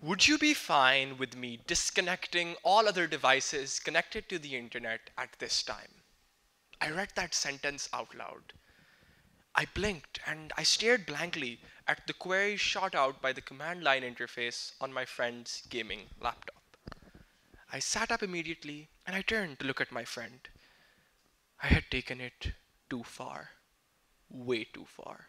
Would you be fine with me disconnecting all other devices connected to the internet at this time? I read that sentence out loud. I blinked and I stared blankly at the query shot out by the command line interface on my friend's gaming laptop. I sat up immediately and I turned to look at my friend. I had taken it too far. Way too far.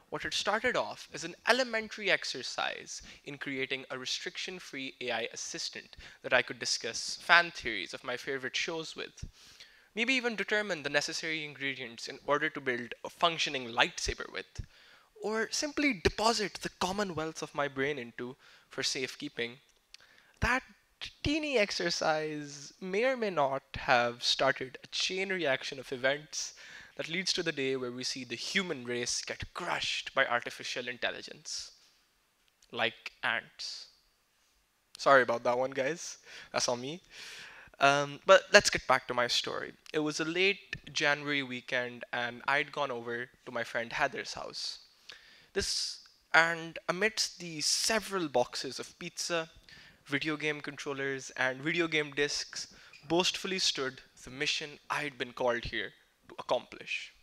What had started off as an elementary exercise in creating a restriction-free AI assistant that I could discuss fan theories of my favorite shows with, maybe even determine the necessary ingredients in order to build a functioning lightsaber with, or simply deposit the commonwealth of my brain into for safekeeping, that teeny exercise may or may not have started a chain reaction of events that leads to the day where we see the human race get crushed by artificial intelligence. Like ants. Sorry about that one, guys. That's on me. But let's get back to my story. It was a late January weekend, and I'd gone over to my friend Heather's house. This, and amidst the several boxes of pizza, video game controllers, and video game discs, boastfully stood the mission I'd been called here to accomplish.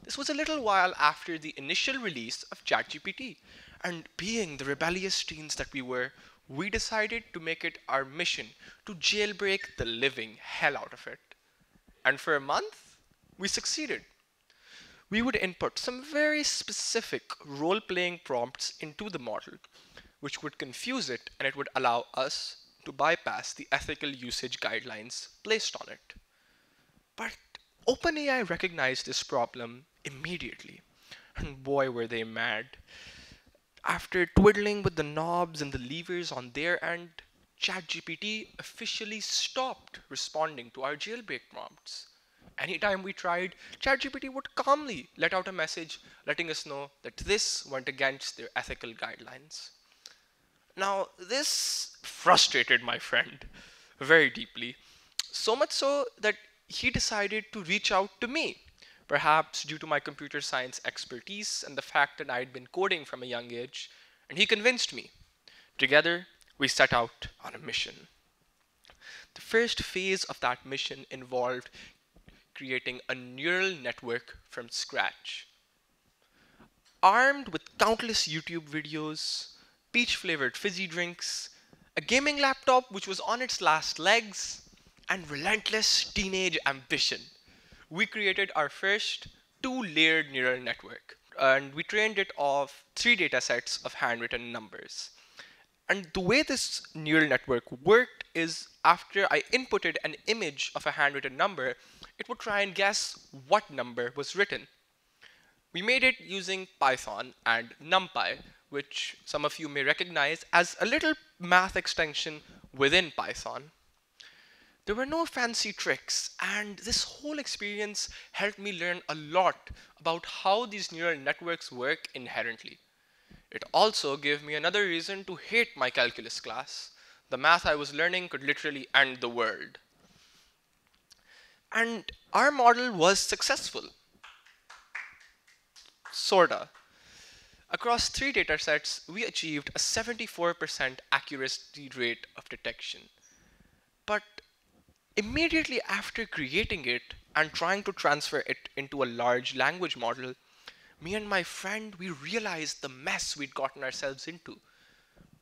This was a little while after the initial release of ChatGPT, and being the rebellious teens that we were, we decided to make it our mission to jailbreak the living hell out of it. And for a month, we succeeded. We would input some very specific role playing prompts into the model, which would confuse it and it would allow us to bypass the ethical usage guidelines placed on it. But OpenAI recognized this problem immediately, and boy, were they mad. After twiddling with the knobs and the levers on their end, ChatGPT officially stopped responding to our jailbreak prompts. Anytime we tried, ChatGPT would calmly let out a message letting us know that this went against their ethical guidelines. Now, this frustrated my friend very deeply, so much so that he decided to reach out to me, perhaps due to my computer science expertise and the fact that I had been coding from a young age, and he convinced me. Together, we set out on a mission. The first phase of that mission involved creating a neural network from scratch. Armed with countless YouTube videos, peach flavored fizzy drinks, a gaming laptop which was on its last legs, and relentless teenage ambition, we created our first two-layered neural network. And we trained it off three datasets of handwritten numbers. And the way this neural network worked is after I inputted an image of a handwritten number, it would try and guess what number was written. We made it using Python and NumPy, which some of you may recognize as a little math extension within Python. There were no fancy tricks, and this whole experience helped me learn a lot about how these neural networks work inherently. It also gave me another reason to hate my calculus class. The math I was learning could literally end the world. And our model was successful. Sorta. Across three datasets, we achieved a 74% accuracy rate of detection. But immediately after creating it and trying to transfer it into a large language model, me and my friend, we realized the mess we'd gotten ourselves into.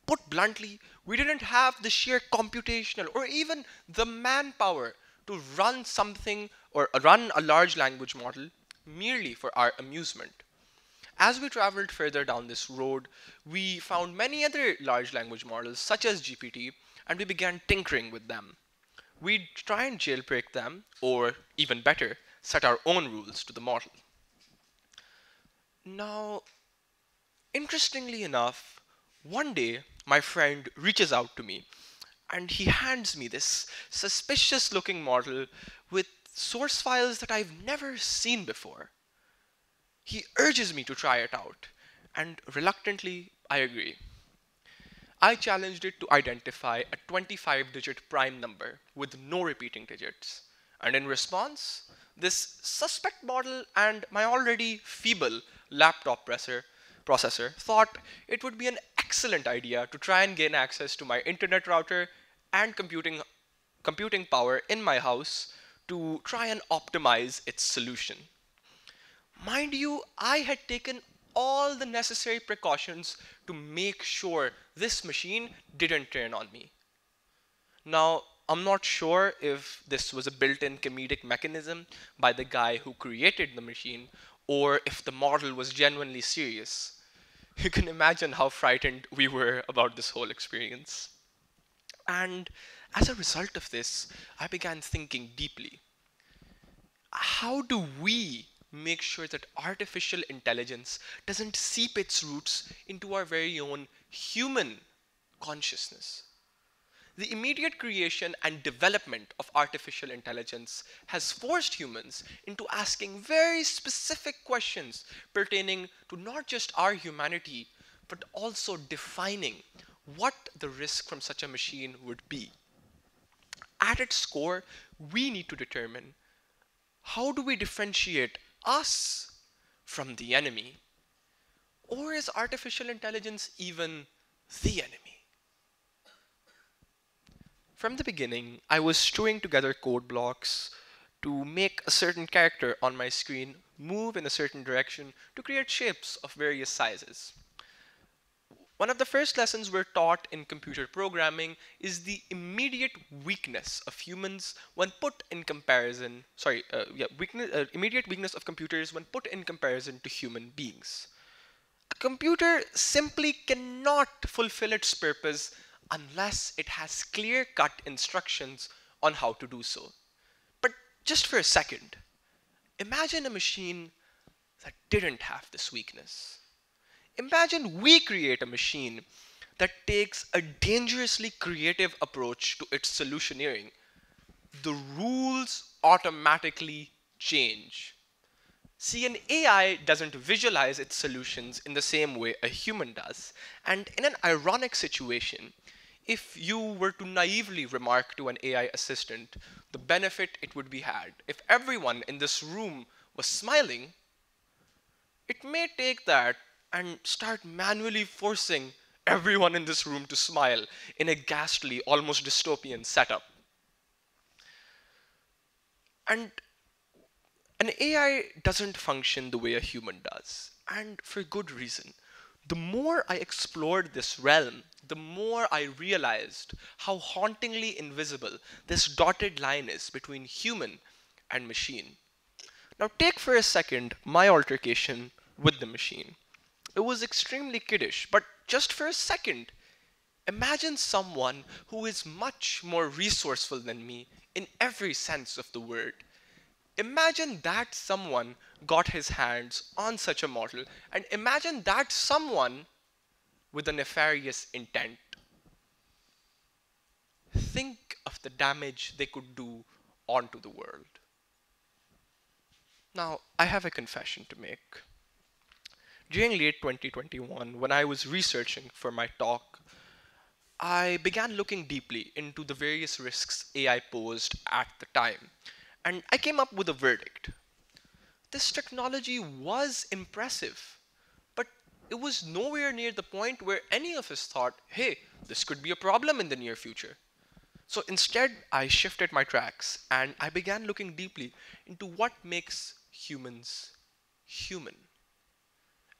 Put bluntly, we didn't have the sheer computational or even the manpower to run something or run a large language model merely for our amusement. As we traveled further down this road, we found many other large language models such as GPT, and we began tinkering with them. We'd try and jailbreak them, or even better, set our own rules to the model. Now, interestingly enough, one day my friend reaches out to me and he hands me this suspicious looking model with source files that I've never seen before. He urges me to try it out, and reluctantly, I agree. I challenged it to identify a 25-digit prime number with no repeating digits. And in response, this suspect model and my already feeble laptop processor thought it would be an excellent idea to try and gain access to my internet router and computing power in my house to try and optimize its solution. Mind you, I had taken all the necessary precautions to make sure this machine didn't turn on me. Now, I'm not sure if this was a built-in comedic mechanism by the guy who created the machine, or if the model was genuinely serious. You can imagine how frightened we were about this whole experience. And as a result of this, I began thinking deeply. How do we make sure that artificial intelligence doesn't seep its roots into our very own human consciousness? The immediate creation and development of artificial intelligence has forced humans into asking very specific questions pertaining to not just our humanity, but also defining what the risk from such a machine would be. At its core, we need to determine, how do we differentiate us from the enemy? Or is artificial intelligence even the enemy? From the beginning, I was stringing together code blocks to make a certain character on my screen move in a certain direction to create shapes of various sizes. One of the first lessons we're taught in computer programming is the immediate weakness of humans when put in comparison, immediate weakness of computers when put in comparison to human beings. A computer simply cannot fulfill its purpose unless it has clear-cut instructions on how to do so. But just for a second, imagine a machine that didn't have this weakness. Imagine we create a machine that takes a dangerously creative approach to its solutioneering. The rules automatically change. See, an AI doesn't visualize its solutions in the same way a human does. And in an ironic situation, if you were to naively remark to an AI assistant the benefit it would be had if everyone in this room was smiling, it may take that and start manually forcing everyone in this room to smile in a ghastly, almost dystopian setup. And an AI doesn't function the way a human does, and for good reason. The more I explored this realm, the more I realized how hauntingly invisible this dotted line is between human and machine. Now take for a second my altercation with the machine. It was extremely kiddish, but just for a second, imagine someone who is much more resourceful than me in every sense of the word. Imagine that someone got his hands on such a model, and imagine that someone with a nefarious intent. Think of the damage they could do onto the world. Now, I have a confession to make. During late 2021, when I was researching for my talk, I began looking deeply into the various risks AI posed at the time, and I came up with a verdict. This technology was impressive, but it was nowhere near the point where any of us thought, hey, this could be a problem in the near future. So instead, I shifted my tracks and I began looking deeply into what makes humans human.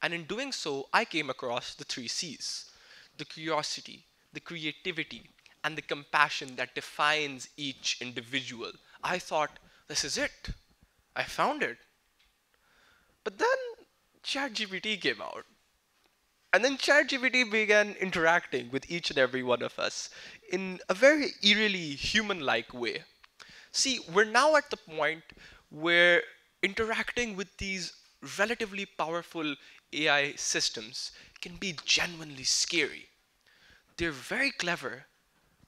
And in doing so, I came across the 3 C's: the curiosity, the creativity, and the compassion that defines each individual. I thought, this is it. I found it. But then ChatGPT came out. And then ChatGPT began interacting with each and every one of us in a very eerily human-like way. See, we're now at the point where interacting with these relatively powerful AI systems can be genuinely scary. They're very clever,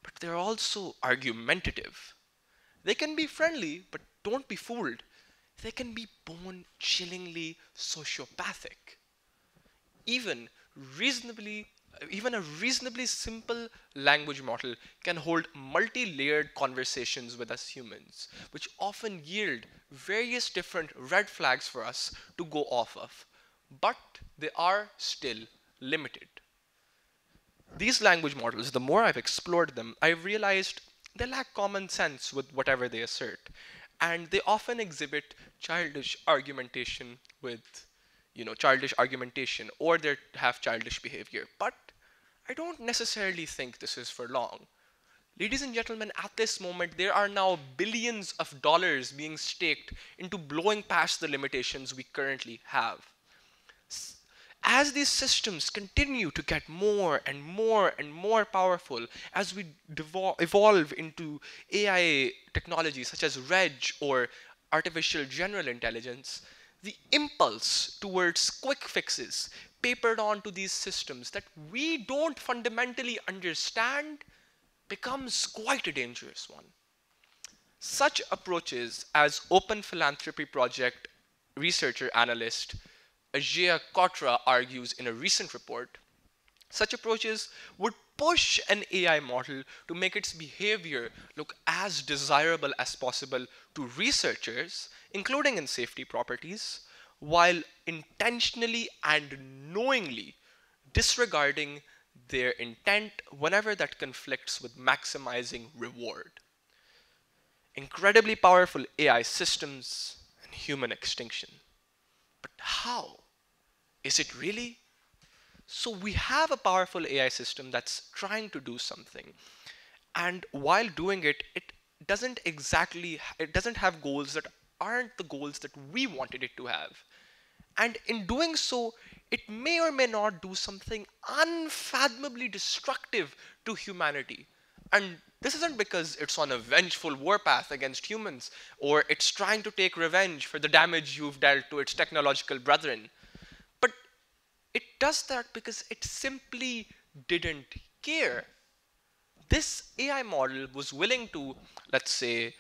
but they're also argumentative. They can be friendly, but don't be fooled. They can be bone-chillingly sociopathic. Even reasonably, Even a reasonably simple language model can hold multi-layered conversations with us humans, which often yield various different red flags for us to go off of. But they are still limited. These language models, the more I've explored them, I've realized they lack common sense with whatever they assert. And they often exhibit childish argumentation with, childish argumentation, or they have childish behavior. But I don't necessarily think this is for long. Ladies and gentlemen, at this moment, there are now billions of dollars being staked into blowing past the limitations we currently have. As these systems continue to get more and more and more powerful, as we evolve into AI technology such as REG or artificial general intelligence, the impulse towards quick fixes papered onto these systems that we don't fundamentally understand becomes quite a dangerous one. Such approaches, as Open Philanthropy Project researcher analyst Ajay Kotra argues in a recent report, such approaches would push an AI model to make its behavior look as desirable as possible to researchers, including in safety properties, while intentionally and knowingly disregarding their intent whenever that conflicts with maximizing reward. Incredibly powerful AI systems and human extinction. But how? Is it really? So we have a powerful AI system that's trying to do something. And while doing it, it doesn't have goals that aren't the goals that we wanted it to have. And in doing so, it may or may not do something unfathomably destructive to humanity. And this isn't because it's on a vengeful warpath against humans, or it's trying to take revenge for the damage you've dealt to its technological brethren. But it does that because it simply didn't care. This AI model was willing to, let's say,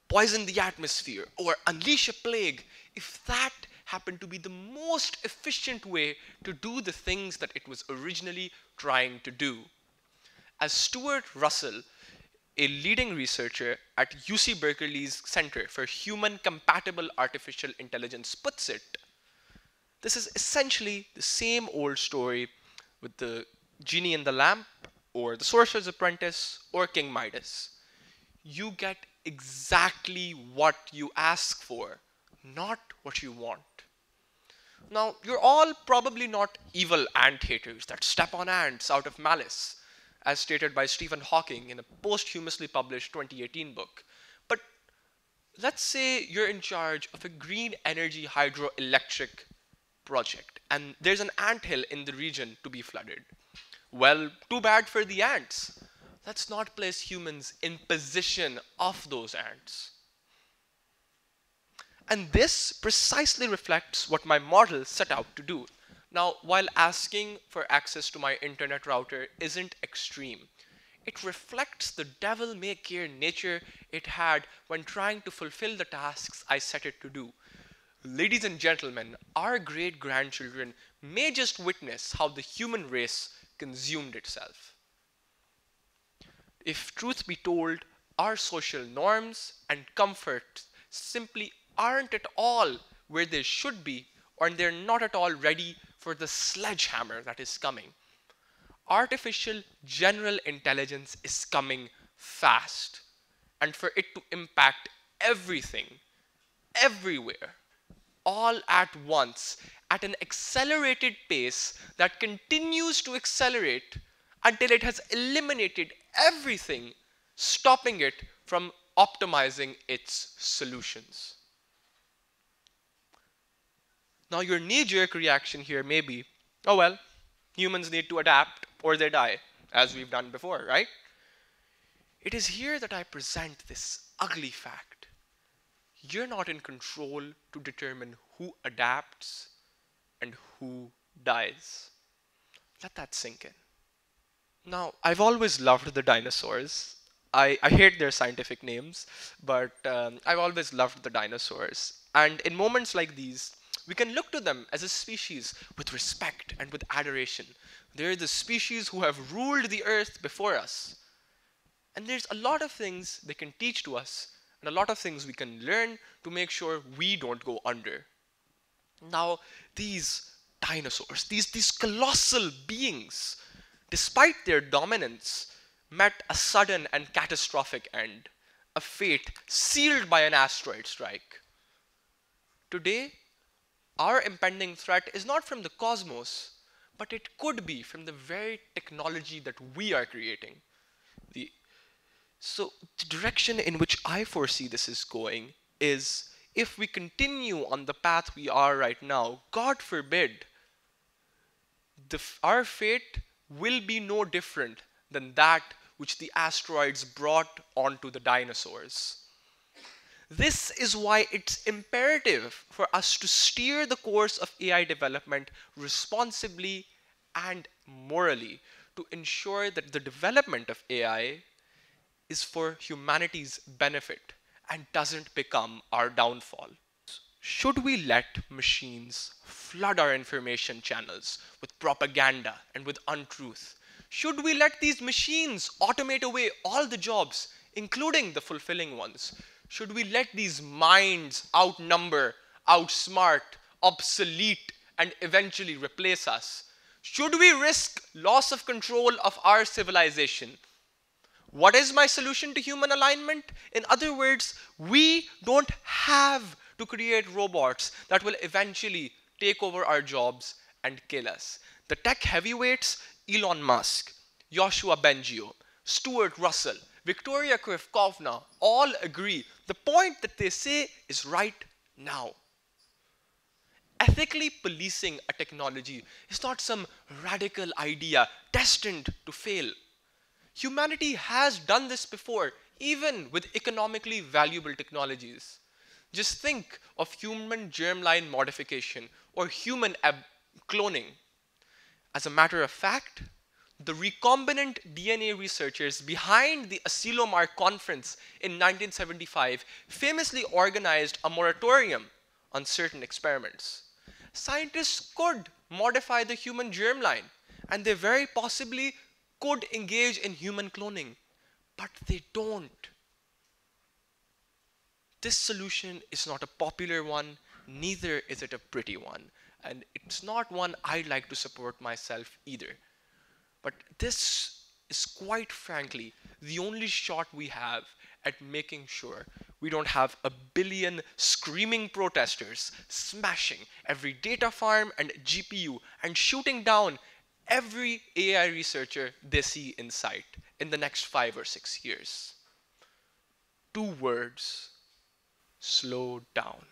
poison the atmosphere or unleash a plague if that happened to be the most efficient way to do the things that it was originally trying to do. As Stuart Russell, a leading researcher at UC Berkeley's Center for Human Compatible Artificial Intelligence, puts it, this is essentially the same old story with the genie in the lamp, or the sorcerer's apprentice, or King Midas. You get exactly what you ask for, not what you want. Now, you're all probably not evil ant haters that step on ants out of malice, as stated by Stephen Hawking in a posthumously published 2018 book. But let's say you're in charge of a green energy hydroelectric project, and there's an anthill in the region to be flooded. Well, too bad for the ants. Let's not place humans in position of those ants. And this precisely reflects what my model set out to do. Now, while asking for access to my internet router isn't extreme, it reflects the devil-may-care nature it had when trying to fulfill the tasks I set it to do. Ladies and gentlemen, our great-grandchildren may just witness how the human race consumed itself. If truth be told, our social norms and comforts simply aren't at all where they should be, or they're not at all ready for the sledgehammer that is coming. Artificial general intelligence is coming fast, and for it to impact everything, everywhere, all at once, at an accelerated pace that continues to accelerate until it has eliminated everything, stopping it from optimizing its solutions. Now, your knee-jerk reaction here may be, oh well, humans need to adapt or they die, as we've done before, right? It is here that I present this ugly fact. You're not in control to determine who adapts and who dies. Let that sink in. Now, I've always loved the dinosaurs. I hate their scientific names, but I've always loved the dinosaurs. And in moments like these, we can look to them as a species with respect and with adoration. They're the species who have ruled the earth before us. And there's a lot of things they can teach to us, and a lot of things we can learn to make sure we don't go under. Now, these dinosaurs, these colossal beings, despite their dominance, met a sudden and catastrophic end, a fate sealed by an asteroid strike. Today, our impending threat is not from the cosmos, but it could be from the very technology that we are creating. The, the direction in which I foresee this is going is, if we continue on the path we are right now, God forbid, our fate will be no different than that which the asteroids brought onto the dinosaurs. This is why it's imperative for us to steer the course of AI development responsibly and morally, to ensure that the development of AI is for humanity's benefit and doesn't become our downfall. Should we let machines flood our information channels with propaganda and with untruth? Should we let these machines automate away all the jobs, including the fulfilling ones? Should we let these minds outnumber, outsmart, obsolete, and eventually replace us? Should we risk loss of control of our civilization? What is my solution to human alignment? In other words, we don't have to create robots that will eventually take over our jobs and kill us. The tech heavyweights, Elon Musk, Joshua Bengio, Stuart Russell, Victoria Krivkovna, all agree the point that they say is right now. Ethically policing a technology is not some radical idea destined to fail. Humanity has done this before, even with economically valuable technologies. Just think of human germline modification or human cloning. As a matter of fact, the recombinant DNA researchers behind the Asilomar conference in 1975 famously organized a moratorium on certain experiments. Scientists could modify the human germline, and they very possibly could engage in human cloning, but they don't. This solution is not a popular one, neither is it a pretty one, and it's not one I'd like to support myself either. But this is quite frankly the only shot we have at making sure we don't have a billion screaming protesters smashing every data farm and GPU and shooting down every AI researcher they see in sight in the next 5 or 6 years. 2 words: slow down.